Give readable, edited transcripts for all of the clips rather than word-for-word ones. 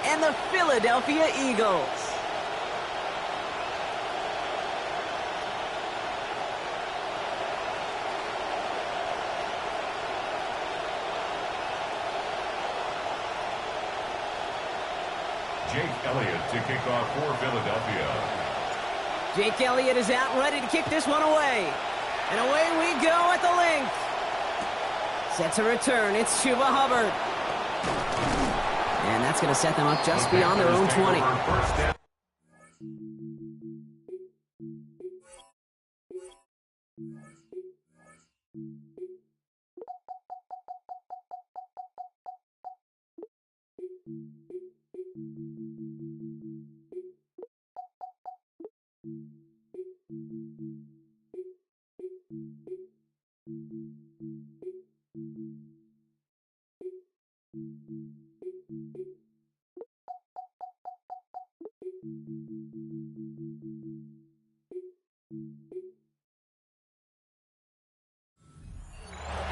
and the Philadelphia Eagles. Jake Elliott to kick off for Philadelphia. Jake Elliott is out ready to kick this one away. And away we go at the length. Set to return, it's Chuba Hubbard. And that's going to set them up just beyond their own 20.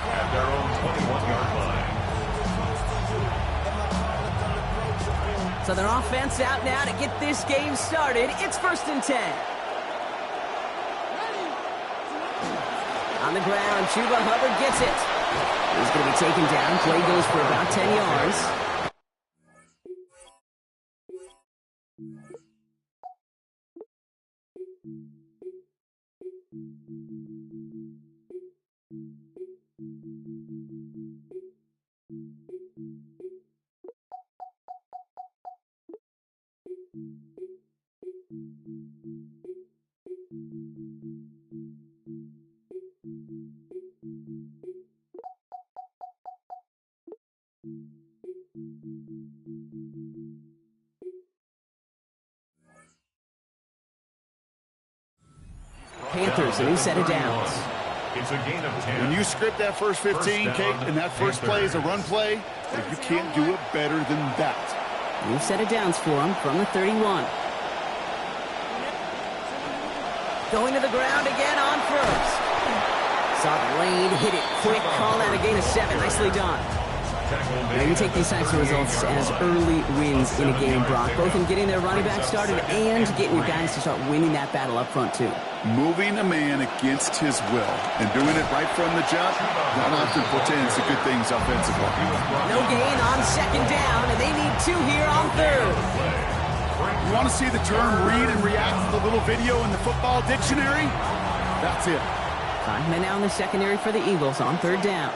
At their own 21-yard line. So their offense out now to get this game started. It's 1st and 10. On the ground, Chuba Hubbard gets it. He's going to be taken down. Play goes for about 10 yards. Panthers, a new set of downs. It's a gain of 10. When you script that first 15, Kate, and that first play is a run play, you can't do it better than that. New set of downs for him from the 31. Going to the ground again on first. Saw the lane, hit it quick, call out a gain of 7. Nicely done. Now you take these types of results as early wins in a game, Brock, both in getting their running back started and getting your guys to start winning that battle up front, too. Moving a man against his will and doing it right from the jump, that often portends to good things offensively. No gain on 2nd down, and they need 2 here on 3rd. You want to see the term read and react to the little video in the football dictionary? That's it. 5 men now in the secondary for the Eagles on 3rd down.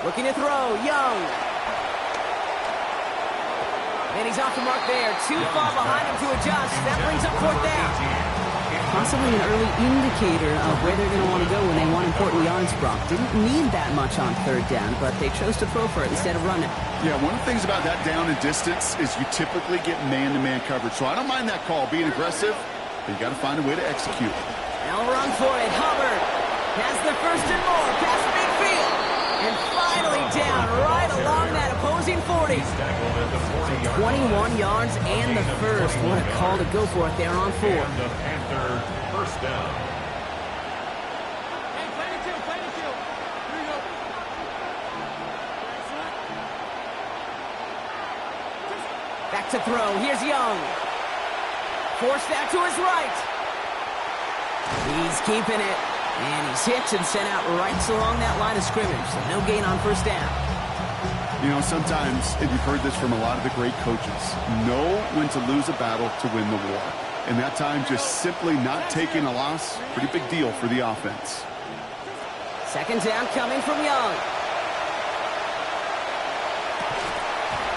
Looking to throw, Young. And he's off the mark there. Too far behind him to adjust. That brings up 4th down. Possibly an early indicator of where they're going to want to go when they want important yards, Brock. Didn't need that much on 3rd down, but they chose to throw for it instead of running. Yeah, one of the things about that down and distance is you typically get man-to-man coverage. So I don't mind that call, being aggressive, but you got to find a way to execute. They'll run for it. Hubbard has the 1st and more past midfield. And finally down right along that opposing 40. So 21 yards and the 1st. What a call to go for it there on 4. And the Panther 1st down. Back to throw. Here's Young. Forced out to his right. He's keeping it. And he's hit and sent out right along that line of scrimmage. So no gain on 1st down. You know, sometimes, and you've heard this from a lot of the great coaches, know when to lose a battle to win the war. And that time, just simply not taking a loss, pretty big deal for the offense. 2nd down coming from Young.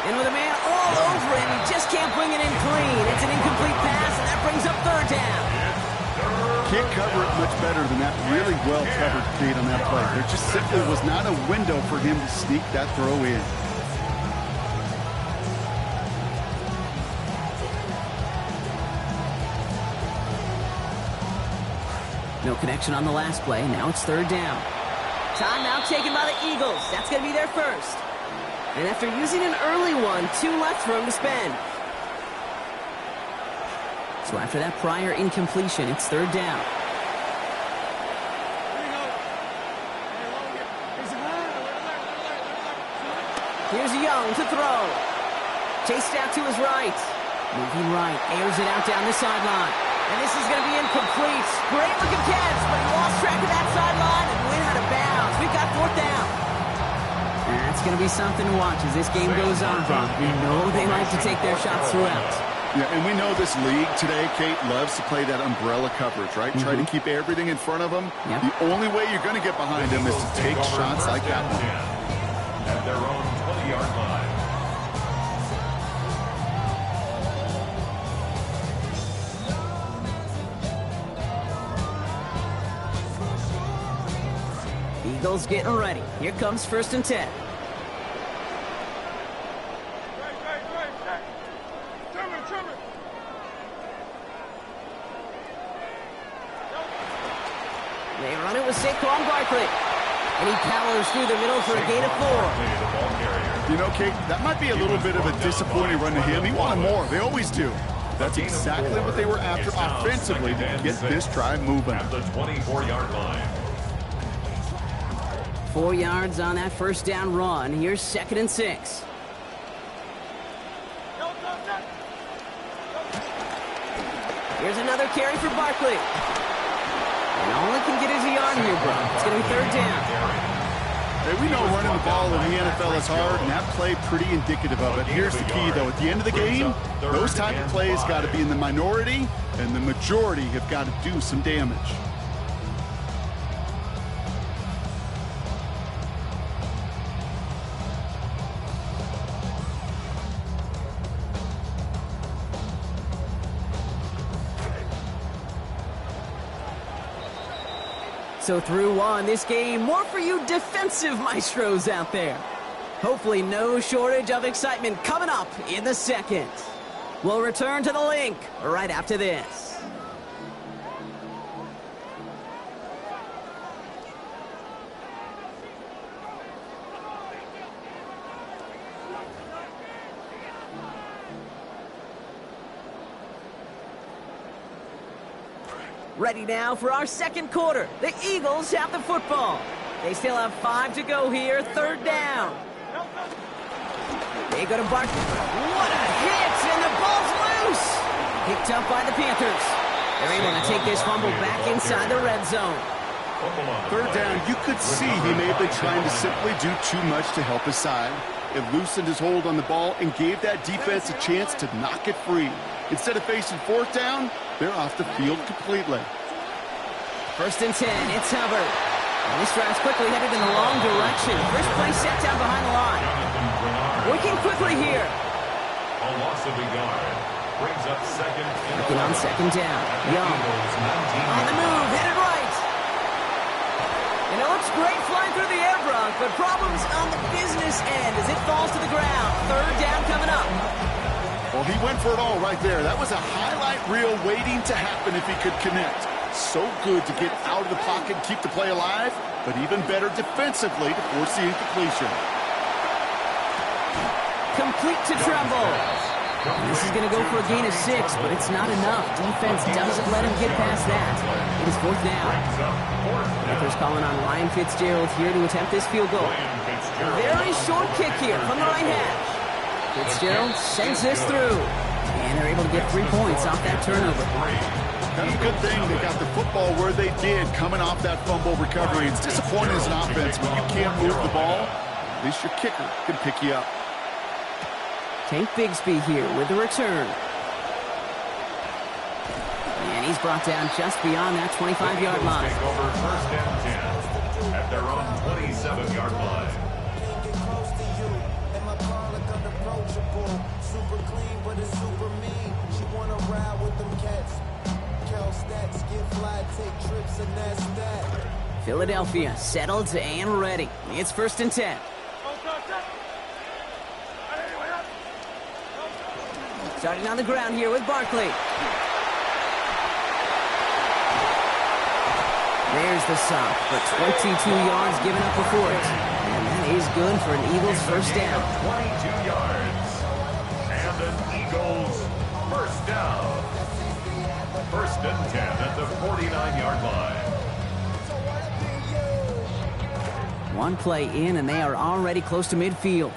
And with a man all over him, he just can't bring it in clean. It's an incomplete pass, and that brings up 3rd down. Can't cover it much better than that really well-covered Kate on that play. There just simply was not a window for him to sneak that throw in. No connection on the last play. Now it's 3rd down. Timeout taken by the Eagles. That's going to be their 1st. And after using an early one, 2 left for him to spend. So after that prior incompletion, it's third down. Here's Young to throw. Chased out to his right. Moving right, airs it out down the sideline. And this is going to be incomplete. Great looking catch, but he lost track of that sideline and went out of bounds. We've got fourth down. That's going to be something to watch as this game goes on, Bob. We know they like to take their shots throughout. Yeah, and we know this league today, Kate, loves to play that umbrella coverage, right? Try to keep everything in front of them. Yep. The only way you're going to get behind them is to take shots like that one. At their own 20-yard line. Eagles getting ready. Here comes 1st and 10. They run it with Saquon Barkley. And he powers through the middle for a gain of 4. You know, Kate, that might be a little bit of a disappointing run to him. He wanted more. They always do. That's exactly what they were after offensively to get this drive moving. At the 24-yard line. 4 yards on that first down run. Here's 2nd and 6. Here's another carry for Barkley. And all he can get is a yard here, bro. It's going to be third down. Hey, we know running the ball in the NFL is hard, and that play pretty indicative of it. Here's the key, though. At the end of the game, those type of plays got to be in the minority, and the majority have got to do some damage. So through one, this game, more for you defensive maestros out there. Hopefully no shortage of excitement coming up in the second. We'll return to the link right after this. Ready now for our second quarter. The Eagles have the football. They still have 5 to go here. Third down. They go to Barkley. What a hit, and the ball's loose. Picked up by the Panthers. They're able to take this fumble back inside the red zone. Third down, you could see he may have been trying to simply do too much to help his side. It loosened his hold on the ball and gave that defense a chance to knock it free. Instead of facing fourth down, they're off the field completely. 1st and 10, it's Hubbard. And this drive's quickly headed in the wrong direction. First play set down behind the line. Working quickly here. A loss of a yard. Brings up second. Working on second down. Young. On the move, headed right. And it looks great flying through the air, Brock, but problems on the business end as it falls to the ground. Third down coming up. Well, he went for it all right there. That was a highlight reel waiting to happen if he could connect. So good to get out of the pocket and keep the play alive, but even better defensively to force the incompletion. Complete to Trumbull. This is going to go for a gain of 6, but it's not enough. Defense doesn't let him get past that. It is fourth down. Panthers calling on Ryan Fitzgerald here to attempt this field goal. A very short kick here from the right hash. Fitzgerald sends this through. And they're able to get 3 points off that turnover. That's a good thing they got the football where they did coming off that fumble recovery. It's disappointing as an offense when you can't move the ball. At least your kicker can pick you up. Tank Bigsby here with the return. And he's brought down just beyond that 25-yard line. Take over 1st and 10 at their own 27-yard line. Super clean, but it's super mean. She wanna ride with them cats. Kel stacks, get fly, take trips, and that's that. Philadelphia settled and ready. It's 1st and 10. Starting on the ground here with Barkley. There's the stop for 22 yards given up before it. And that is good for an Eagles first down. 22 yards. And an Eagles first down. First and 10 at the 49-yard line. One play in, and they are already close to midfield.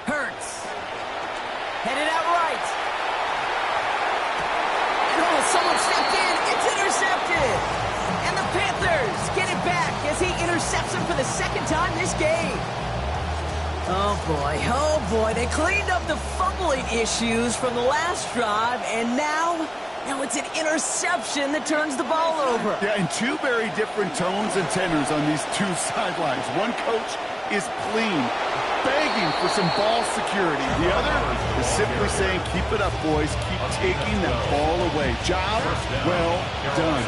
Hurts. Headed out right. And someone stepped in. It's intercepted. And the Panthers get it back as he intercepts him for the second time this game. Oh boy, they cleaned up the fumbling issues from the last drive, and now it's an interception that turns the ball over. Yeah, and two very different tones and tenors on these two sidelines. One coach is pleading, begging for some ball security. The other is simply saying, keep it up, boys. Keep taking that ball away. Job well done.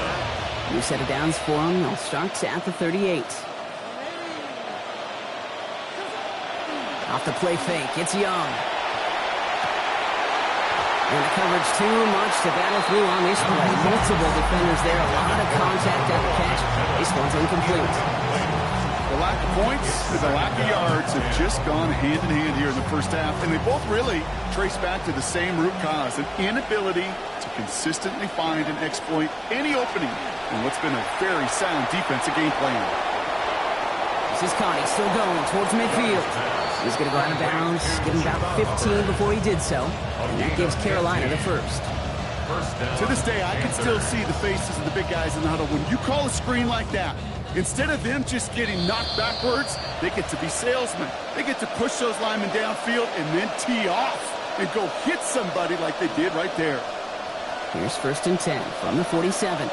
New set of downs for him. They'll start at the 38. Off the play fake, it's Young. And the coverage too much to battle through on this play. Multiple defenders there, a lot of contact at the catch. This one's incomplete. The lack of points and the lack of yards have just gone hand in hand here in the first half, and they both really trace back to the same root cause, an inability to consistently find and exploit any opening in what's been a very sound defensive game plan. This is Connie still going towards midfield. He's going to go out of bounds, give him about 15 before he did so. And that gives Carolina the first. To this day, I can still see the faces of the big guys in the huddle. When you call a screen like that, instead of them just getting knocked backwards, they get to be salesmen. They get to push those linemen downfield and then tee off and go hit somebody like they did right there. Here's first and 10 from the 47.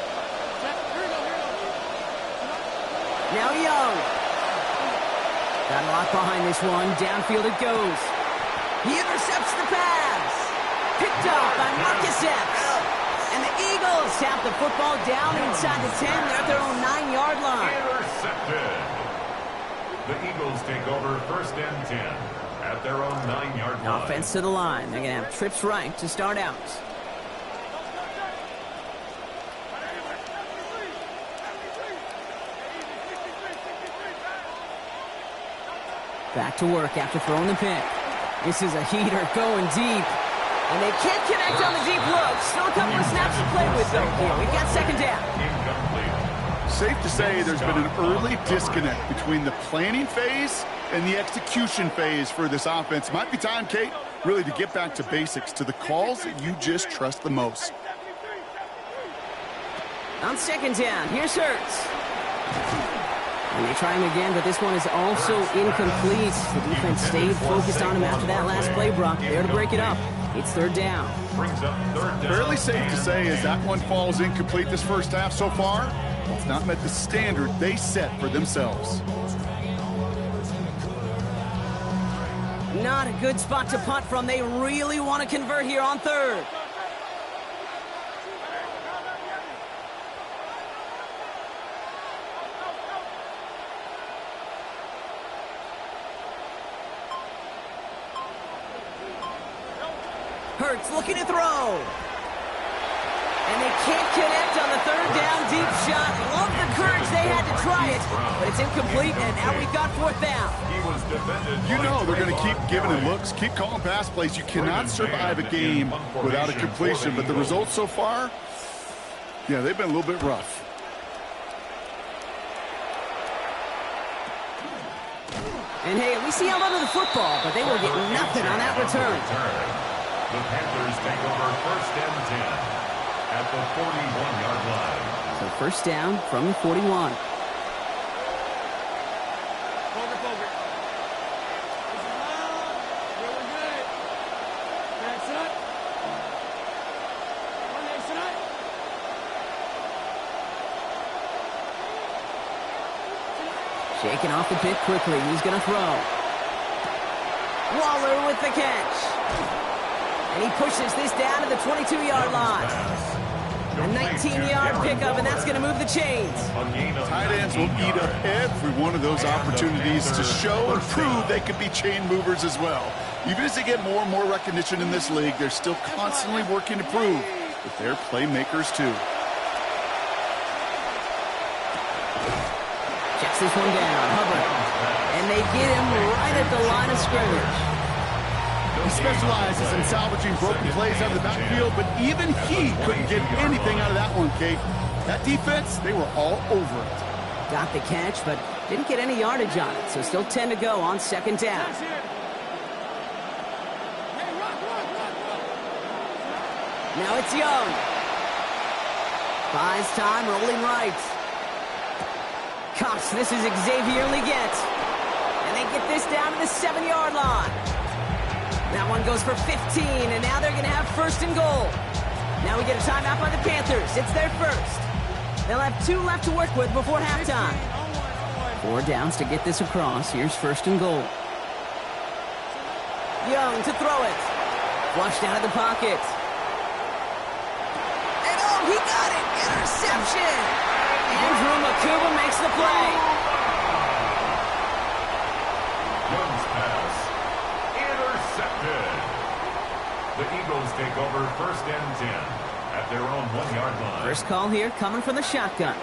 Now Young. Got a lot behind this one. Downfield it goes. He intercepts the pass. Picked up by Marcus Epps. And the Eagles tap the football down inside the 10. They're at their own 9-yard line. Intercepted. The Eagles take over first and 10 at their own 9-yard line. Offense to the line. They're going to have trips right to start out. Back to work after throwing the pick. This is a heater going deep. And they can't connect on the deep look. Still a couple of snaps to play with, though. Here, we've got second down. Incomplete. Safe to say there's been an early disconnect between the planning phase and the execution phase for this offense. Might be time, Kate, really to get back to basics, to the calls that you just trust the most. On second down, here's Hurts. And they try him again, but this one is also incomplete. The defense stayed focused on him after that last play, Brock. There to break it up. It's third down. Brings up third down. Fairly safe to say as that one falls incomplete this first half so far, it's not met the standard they set for themselves. Not a good spot to punt from. They really want to convert here on third. Hurts looking to throw. And they can't connect on the third down deep shot. Love the courage they had to try it, but it's incomplete, and now we've got fourth down. He was defended. You know they're going to keep giving him looks, keep calling pass plays. You cannot survive a game without a completion, but the results so far, yeah, they've been a little bit rough. And hey, at least he held onto the football, but they will get nothing on that return. The Panthers take over first and 10 at the 41-yard line. So first down from the 41. Shaking off the pick quickly. He's going to throw. Waller with the catch. And he pushes this down to the 22-yard line. A 19-yard pickup, and that's going to move the chains. Tight ends will eat up every one of those opportunities to show and prove they could be chain movers as well. Even as they get more and more recognition in this league, they're still constantly working to prove that they're playmakers too. Knocks this one down. Hubbard. And they get him right at the line of scrimmage. He specializes in salvaging broken plays out of the backfield, but even he couldn't get anything out of that one, Kate. That defense, they were all over it. Got the catch, but didn't get any yardage on it, so still 10 to go on second down. Now it's Young. Buys time, rolling right. Cuffs, this is Xavier Leggett. And they get this down to the 7-yard line. That one goes for 15, and now they're going to have first and goal. Now we get a timeout by the Panthers. It's their first. They'll have 2 left to work with before halftime. 4 downs to get this across. Here's first and goal. Young to throw it. Flushed out of the pocket. And oh, he got it! Interception! Andrew Makuba makes the play. Young's pass intercepted. The Eagles take over first and 10 at their own 1-yard line. First call here coming from the shotgun.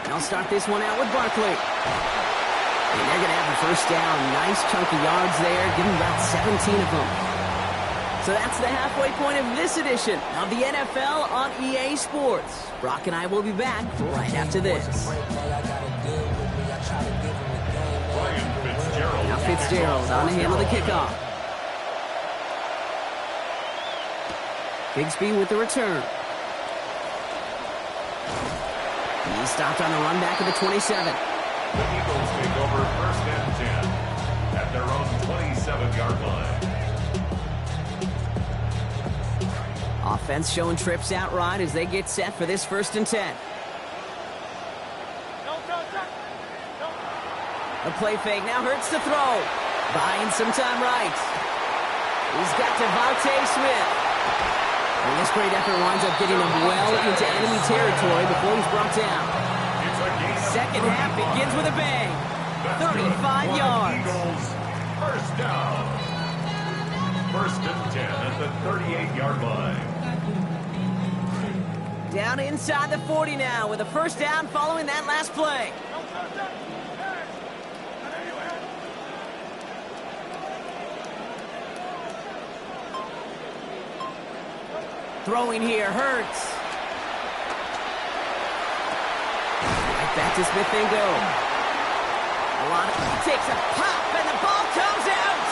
They'll start this one out with Barkley. And they're going to have the first down. Nice chunk of yards there. Give them about 17 of them. So that's the halfway point of this edition of the NFL on EA Sports. Brock and I will be back right after this. Now Fitzgerald on to handle the kickoff. Bigsby with the return. He stopped on the run back of the 27. The Eagles take over first and 10 at their own 27-yard line. Offense showing trips out right as they get set for this first and 10. A play fake now hurts to throw. Buying some time right. He's got Devontae Smith. And this great effort winds up getting him well into enemy territory before he's brought down. Second half begins with a bang. 35 yards. Eagles, first down. First and 10 at the 38-yard line. Down inside the 40 now with a first down following that last play. Throwing here hurts. Right back to Smith they go. Takes a pop and the ball comes out.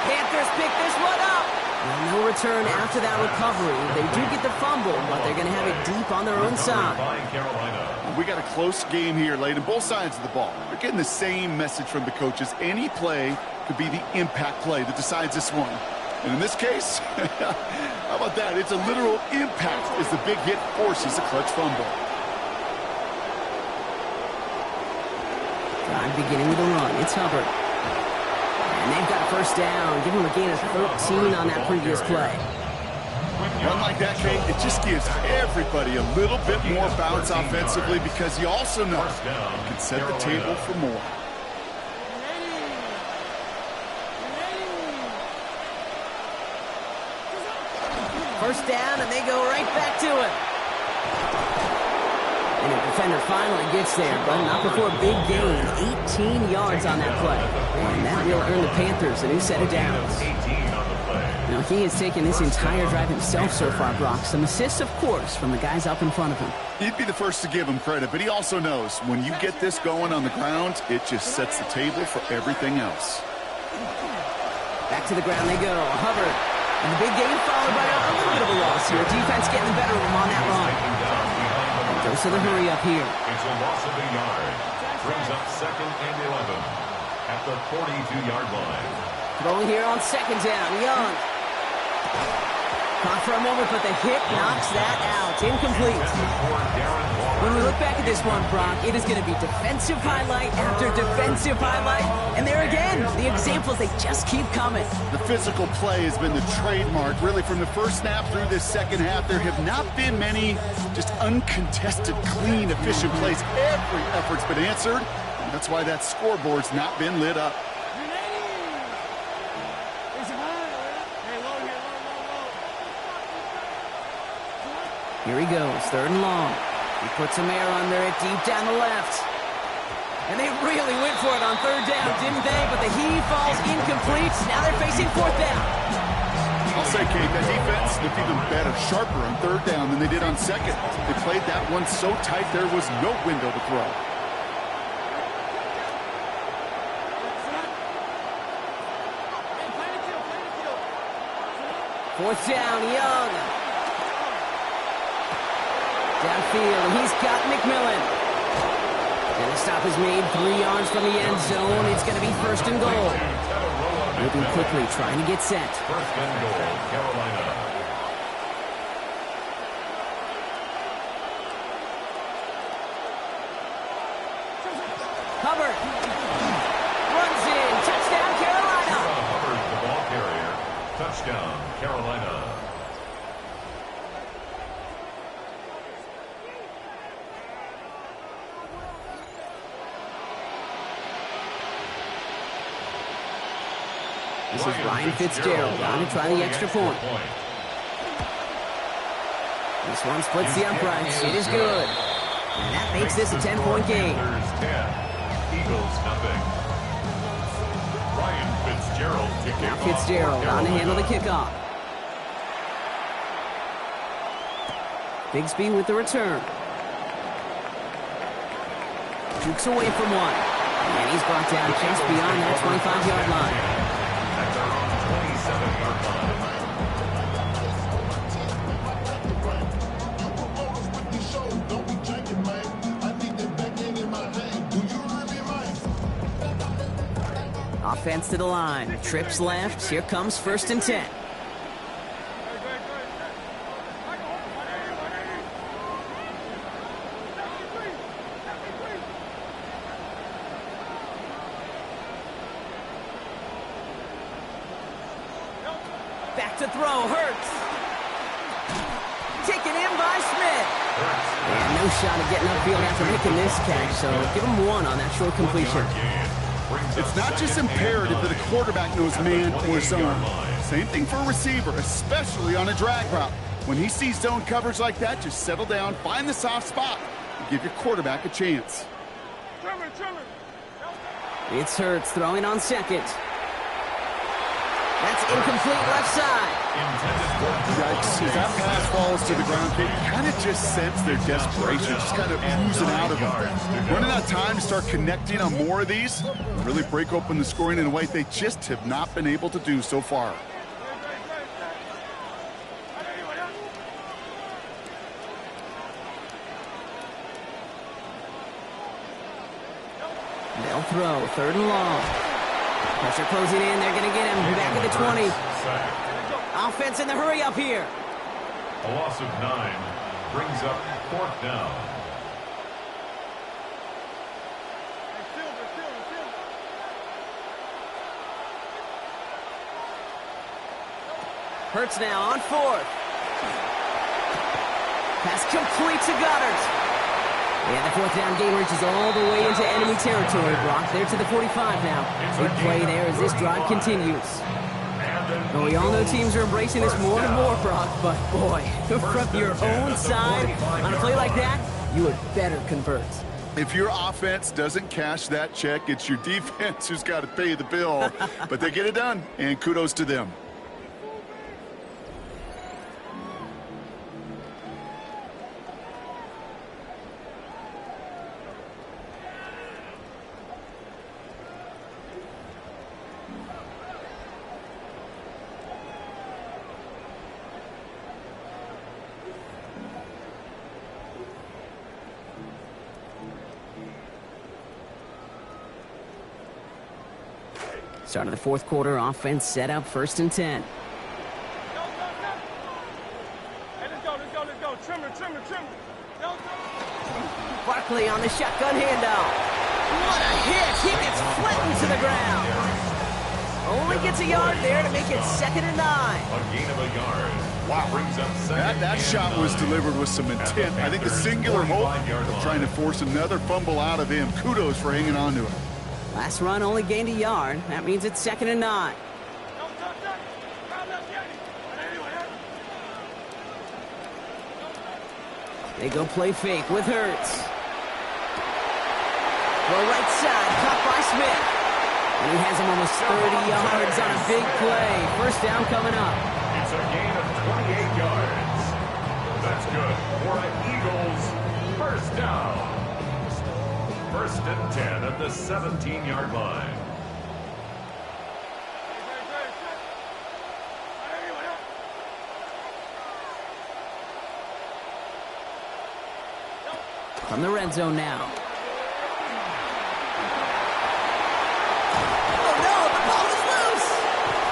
Panthers pick this one up. Well, no return after that recovery. They do get the fumble, but they're going to have it deep on their own side. We got a close game here, Layden. Both sides of the ball. They're getting the same message from the coaches. Any play could be the impact play that decides this one. And in this case, how about that? It's a literal impact as the big hit forces a clutch fumble. Drive beginning with a run. It's Hubbard. And they've got a first down. Give them a gain of 13 on that previous play. Run like that, Kate, it just gives everybody a little bit more bounce offensively because you also know you can set the table for more. First down, and they go right back to it. And the defender finally gets there, but not before a big gain. 18 yards on that play. And that will earn the Panthers a new set of downs. Now, he has taken this entire drive himself so far, Brock. Some assists, of course, from the guys up in front of him. He'd be the first to give him credit, but he also knows when you get this going on the ground, it just sets the table for everything else. Back to the ground they go. Hubbard. And the big gain followed by a little bit of a loss here. Defense getting the better of him on that run. Goes to the hurry up here. It's a loss of a yard. Brings up second and 11 at the 42-yard line. Throwing here on second down. Young. Caught for a moment, but the hit knocks that out. Incomplete. When we look back at this one, Brock, it is going to be defensive highlight after defensive highlight. And there again, the examples, they just keep coming. The physical play has been the trademark. Really, from the first snap through this second half, there have not been many just uncontested, clean, efficient plays. Every effort's been answered. And that's why that scoreboard's not been lit up. Here he goes, 3rd and long. He puts some air under it, deep down the left. And they really went for it on 3rd down, didn't they? But the heave falls incomplete. Now they're facing 4th down. I'll say, Kate, that defense looked even better, sharper on 3rd down than they did on 2nd. They played that one so tight there was no window to throw. Fourth down, Young. Downfield, he's got McMillan. And the stop is made 3 yards from the end zone. It's going to be 1st and goal. Moving quickly, trying to get set. 1st and goal, Carolina. Hubbard runs in. Touchdown, Carolina. Hubbard, the ball carrier. Touchdown, Carolina. This is Ryan Fitzgerald on to try the extra point. This one splits the uprights. It is good. And that makes this a 10-point game. Eagles nothing. Ryan Fitzgerald to kick Now off. Fitzgerald on to handle the kickoff. Bigsby with the return. Jukes away from one. And he's brought down just beyond that 25-yard line. At their own 27-yard line. Offense to the line. Trips left. Here comes 1st and 10. Back to throw. Hurts. Taken in by Smith. And no shot of getting upfield after making this catch, so give him 1 on that short completion. It's not just imperative that a quarterback knows man or zone. Same thing for a receiver, especially on a drag route. When he sees zone coverage like that, just settle down, find the soft spot, and give your quarterback a chance. It's Hurts throwing on 2nd. That's incomplete left side. Yikes, as that pass falls to the ground, you kind of just sense their desperation, just kind of oozing out of them. Running out of time to start connecting on more of these, really break open the scoring in a way they just have not been able to do so far. They'll throw, 3rd and long. Pressure closing in, they're going to get him back at the 20. Offense in the hurry up here. A loss of 9 brings up 4th down. Hurts now on 4th. Pass complete to Goddard. And the 4th down game reaches all the way into enemy territory. Brock there to the 45 now. Big play there as this drive continues. Well, we all know teams are embracing this more and more, Brock, but boy, from your own side, on a play like that, you would better convert. If your offense doesn't cash that check, it's your defense who's got to pay the bill. But they get it done, and kudos to them. Start of the 4th quarter, offense set up 1st and 10. quickly on the shotgun handoff. What a hit! He gets flattened to the ground. Only gets a yard there to make it 2nd and 9. A gain of a yard. Wow. Brings up second That shot and was 9. delivered with some intent. I think the singular hope of trying to force another fumble out of him. Kudos for hanging on to it. Last run only gained a yard. That means it's 2nd and 9. They go play fake with Hurts. Well, right side, caught by Smith. And he has him almost 30 yards on a big play. First down coming up. It's a gain of 28 yards. That's good for an Eagles first down. 1st and 10 at the 17-yard line. From the red zone now. Oh no, the ball is loose!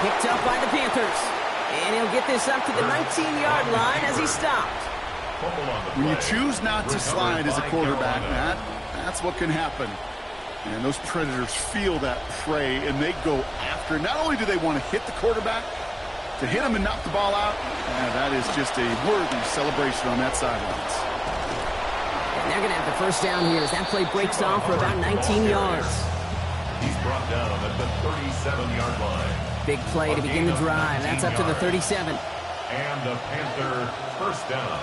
Picked up by the Panthers. And he'll get this up to the 19-yard line as he stopped. When you choose not to slide as a quarterback, that's what can happen. And those Predators feel that prey, and they go after. Not only do they want to hit the quarterback, to hit him and knock the ball out, that is just a worthy celebration on that sidelines. And they're going to have the first down here as that play breaks off for about 19 yards. He's brought down at the 37-yard line. Big play to begin the drive. That's up to the 37. And the Panther first down.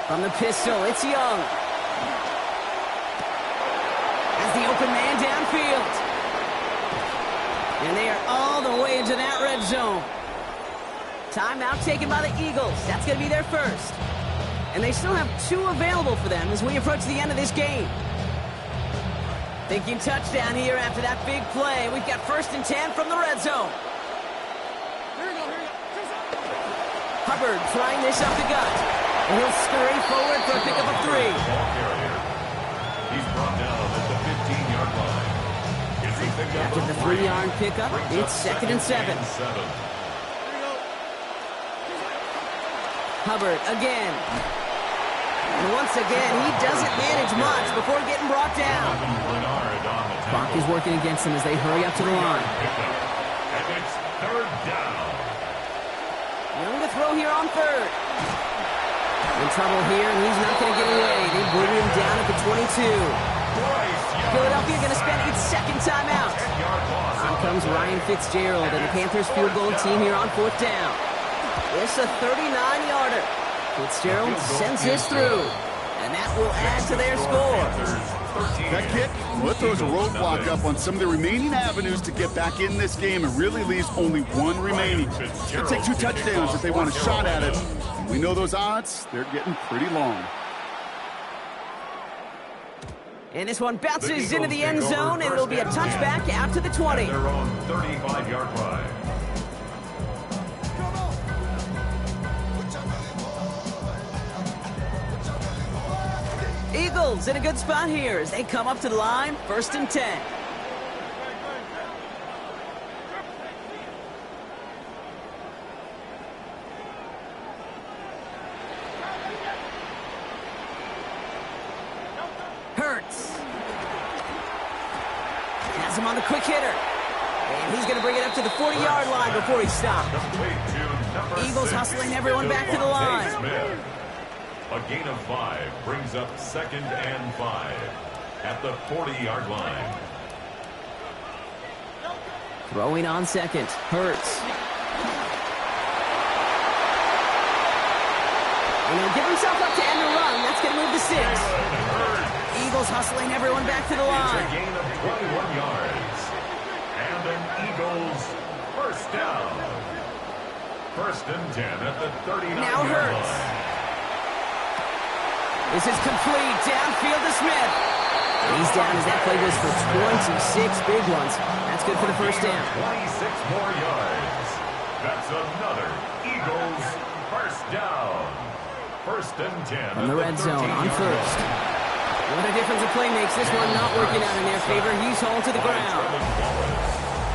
From the pistol, it's Young. As the open man downfield. And they are all the way into that red zone. Timeout taken by the Eagles. That's going to be their first. And they still have 2 available for them as we approach the end of this game. Thinking touchdown here after that big play. We've got 1st and 10 from the red zone. Hubbard trying this up the gut. And he'll scurry forward for a pickup of 3. He's brought down at the 15-yard line. After the 3-yard pickup, it's 2nd and 7. Hubbard again. And once again, he doesn't manage much before getting brought down. Clock is working against them as they hurry up to the line. And it's 3rd down. Young to throw here on 3rd. In trouble here, and he's not going to get away. They bring him down at the 22. Philadelphia going to spend its 2nd timeout. On comes Ryan Fitzgerald and the Panthers field goal team here on 4th down. It's a 39-yarder. Fitzgerald sends this through, and that will add to their score. That kick, well, it throws a roadblock up on some of the remaining avenues to get back in this game and really leaves only 1 remaining. It'll take 2 touchdowns if they want a shot at it. And we know those odds, they're getting pretty long. And this one bounces into the end zone, and it'll be a touchback out to the 20. Their own 35-yard line. Eagles in a good spot here as they come up to the line, 1st and 10. Hurts. Has him on the quick hitter. And he's going to bring it up to the 40-yard line before he stops. Eagles hustling everyone back to the line. A gain of 5 brings up 2nd and 5 at the 40-yard line. Throwing on 2nd, Hurts. And he'll give himself up to end the run. That's going to move to 6. Eagles hustling everyone back to the line. It's a gain of 21 yards. And an Eagles first down. 1st and 10 at the 39-yard line. This is complete. Downfield to Smith. He's down as that play goes for 26 big ones. That's good for the first down. 26 more yards. That's another Eagles first down. 1st and 10. From the red zone on 1st. What a difference a play makes. This one not working out in their favor. He's hauled to the ground.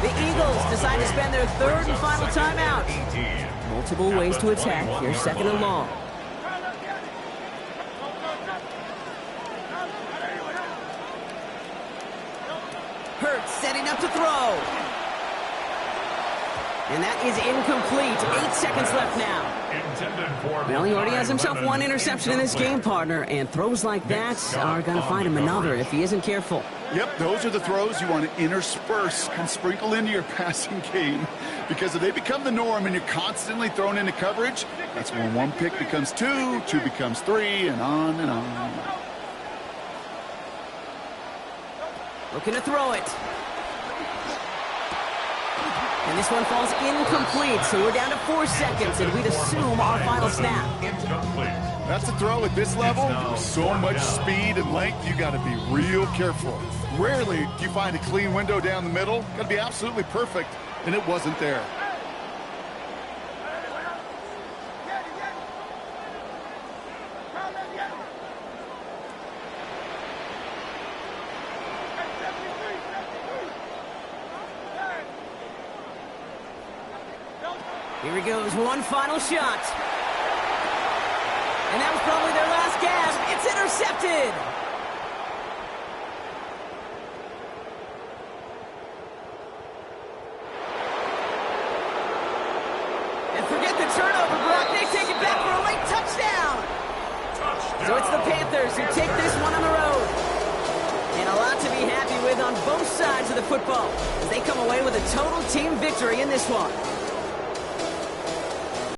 The Eagles decide to spend their third and final timeout. Multiple ways to attack. Here's second and long. Hurts setting up to throw. And that is incomplete. 8 seconds left now. Well, he already has himself one interception in this game, partner, and throws like that are going to find him another if he isn't careful. Yep, those are the throws you want to intersperse and sprinkle into your passing game, because if they become the norm and you're constantly thrown into coverage, that's when one pick becomes two, two becomes three, and on and on. Looking to throw it. And this one falls incomplete, so we're down to 4 seconds, and we'd assume our final snap. That's a throw at this level. With so much speed and length, you got to be real careful. Rarely do you find a clean window down the middle. Got to be absolutely perfect, and it wasn't there. Here he goes, one final shot. And that was probably their last gasp. It's intercepted. And forget the turnover, Brock. They take it back for a late touchdown. So it's the Panthers who take this one on the road. And a lot to be happy with on both sides of the football, as they come away with a total team victory in this one.